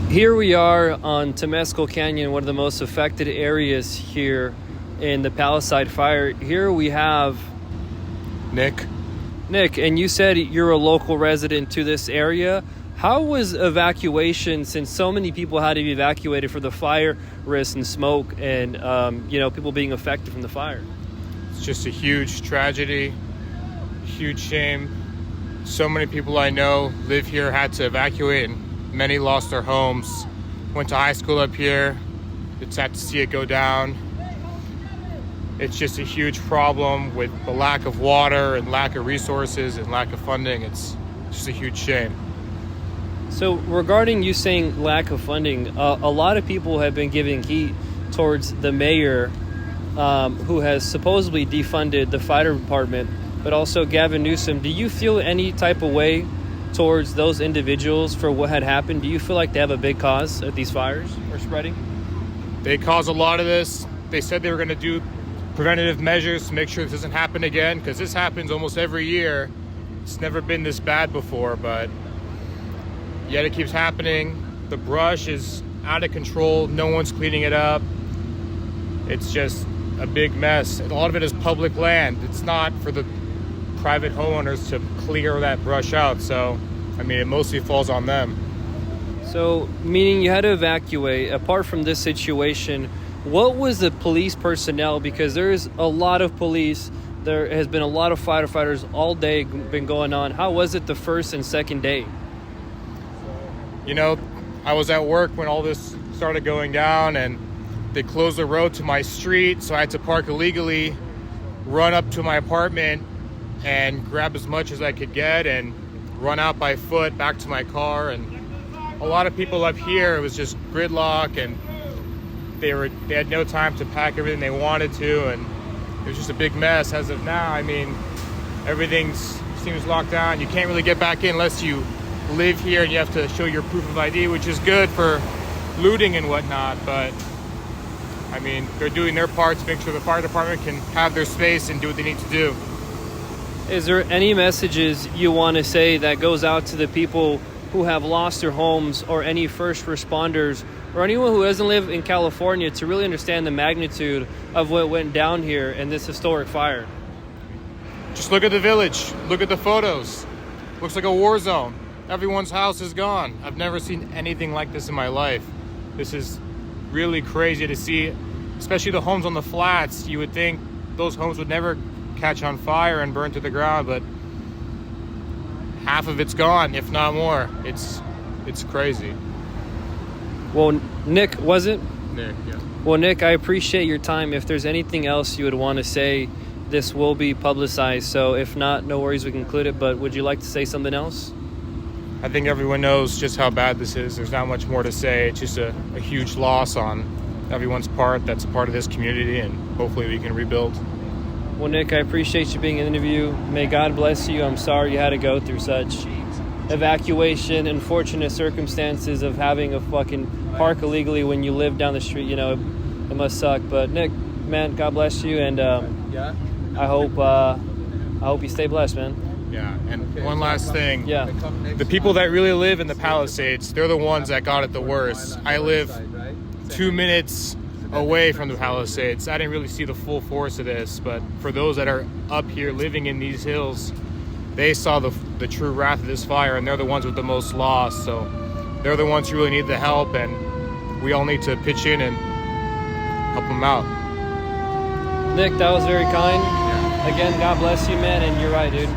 Here we are on Temescal Canyon, one of the most affected areas here in the Palisades Fire. Here we have Nick, and you said you're a local resident to this area. How was evacuation, since so many people had to be evacuated for the fire risk and smoke and people being affected from the fire? it's just a huge tragedy, huge shame. So many people I know live here had to evacuate, and many lost their homes. Went to high school up here. It's sad to see it go down. It's just a huge problem with the lack of water and lack of resources and lack of funding. It's just a huge shame. So regarding you saying lack of funding, a lot of people have been giving heat towards the mayor who has supposedly defunded the fire department, but also Gavin Newsom. Do you feel any type of way towards those individuals for what had happened? Do you feel like they have a big cause at these fires are spreading? They caused a lot of this. They said they were going to do preventative measures to make sure this doesn't happen again, because this happens almost every year. It's never been this bad before, but yet it keeps happening. The brush is out of control. No one's cleaning it up. It's just a big mess. A lot of it is public land. It's not for the private homeowners to clear that brush out. So, it mostly falls on them. So, meaning you had to evacuate. Apart from this situation, what was the police personnel? Because there is a lot of police. There has been a lot of firefighters all day been going on. How was it the first and second day? I was at work when all this started going down, and they closed the road to my street, so I had to park illegally, run up to my apartment, and grab as much as I could get, and run out by foot back to my car. And a lot of people up here, it was just gridlock, and they had no time to pack everything they wanted to, and it was just a big mess. As of now, everything seems locked down. You can't really get back in unless you live here, and you have to show your proof of ID, which is good for looting and whatnot, but they're doing their part to make sure the fire department can have their space and do what they need to do. Is there any messages you want to say that goes out to the people who have lost their homes, or any first responders, or anyone who doesn't live in California, to really understand the magnitude of what went down here in this historic fire? Just look at the village. Look at the photos. Looks like a war zone. Everyone's house is gone. I've never seen anything like this in my life. This is really crazy to see, especially the homes on the flats. You would think those homes would never catch on fire and burn to the ground, but half of it's gone, if not more. It's crazy. Well, Nick, was it? Nick, yeah. Well, Nick, I appreciate your time. If there's anything else you would want to say, this will be publicized. So if not, no worries, we can include it. But would you like to say something else? I think everyone knows just how bad this is. There's not much more to say. It's just a huge loss on everyone's part that's a part of this community, and hopefully we can rebuild. Well, Nick, I appreciate you being in the interview. May God bless you. I'm sorry you had to go through such evacuation, unfortunate circumstances of having a fucking park illegally when you live down the street. It must suck. But Nick, man, God bless you, and I hope you stay blessed, man. Yeah, and one last thing. Yeah. The people that really live in the Palisades, they're the ones that got it the worst. I live 2 minutes away from the Palisades. I didn't really see the full force of this, but for those that are up here living in these hills, they saw the true wrath of this fire, and they're the ones with the most loss. So they're the ones who really need the help, and we all need to pitch in and help them out. Nick, that was very kind. Again, God bless you, man, and you're right, dude.